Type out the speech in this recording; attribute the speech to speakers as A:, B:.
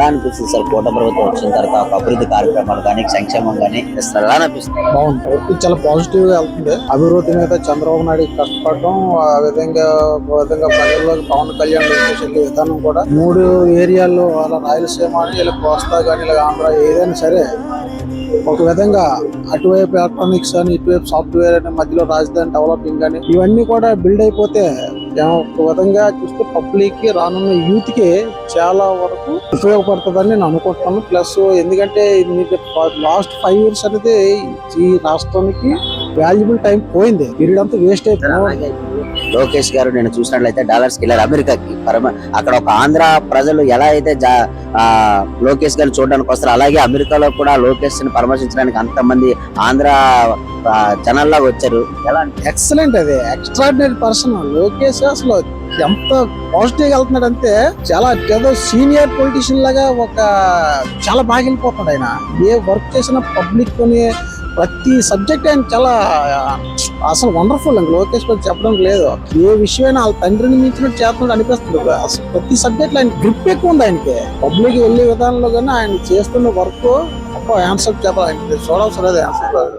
A: ఎలా అనిపిస్తుంది సార్ కూటమి ప్రభుత్వం వచ్చిన తర్వాత ఒక అభివృద్ధి కార్యక్రమాలు కానీ సంక్షేమం కానీ ఇస్తారు ఎలా అనిపిస్తుంది?
B: బాగుంది. ఇది చాలా పాజిటివ్ గా వెళ్తుంది. అభివృద్ధి మీద చంద్రబాబు నాయుడు కష్టపడడం, ఆ విధంగా ప్రజల్లోకి పవన్ కళ్యాణ్ తీసుకెళ్లే విధానం కూడా 3 ఏరియాల్లో అలా రాయలసీమ అని ఇలా కోస్తా కానీ ఇలా ఆంధ్ర ఏదైనా సరే ఒక విధంగా అటువైపు ఎలక్ట్రానిక్స్ అని ఇటువైపు సాఫ్ట్వేర్ అని మధ్యలో రాజధాని డెవలపింగ్ అని ఇవన్నీ కూడా బిల్డ్ అయిపోతే ఒక విధంగా చూస్తే పబ్లిక్ కి రానున్న యూత్ కి చాలా వరకు ఉపయోగపడుతుందని నేను అనుకుంటున్నాను. ప్లస్ ఎందుకంటే లాస్ట్ 5 years అనేది ఈ రాష్ట్రానికి వాల్యుబుల్ టైం పోయింది. పీరియడ్ అంతా వేస్ట్ అయిపోయింది.
A: లోకేష్ గారు నేను చూసినట్లయితే డాలర్స్ కి వెళ్ళారు అమెరికాకి. అక్కడ ఒక ఆంధ్ర ప్రజలు ఎలా అయితే లోకేష్ గారిని చూడడానికి వస్తారు, అలాగే అమెరికాలో కూడా లోకేష్ ని పరామర్శించడానికి అంతమంది ఆంధ్ర జనాల్లా వచ్చారు. ఎలా
B: ఎక్సలెంట్, అది ఎక్స్ట్రాడినరీ పర్సన్ లోకేష్. అసలు ఎంత పాజిటివ్ గా వెళ్తున్నాడు అంటే చాలా ఏదో సీనియర్ పొలిటీషియన్ లాగా చాలా బాగా వెళ్ళిపోతున్నాడు ఆయన. ఏ వర్క్ చేసిన పబ్లిక్ కొని ప్రతి సబ్జెక్ట్ ఆయన చాలా అసలు వండర్ఫుల్ అండి. లోకేష్ గారు చెప్పడం లేదు, ఏ విషయమైనా వాళ్ళ తండ్రిని మించినట్టు చేస్తున్నాడు అనిపిస్తుంది. అసలు ప్రతి సబ్జెక్ట్ ఆయన గ్రిప్ ఎక్కువ ఉంది ఆయనకి. పబ్లిక్ వెళ్ళే విధానంలో కానీ ఆయన చేస్తున్న వర్క్ ఆన్సర్ చెప్పాలి, ఆయన చూడవసరం లేదు ఆన్సర్.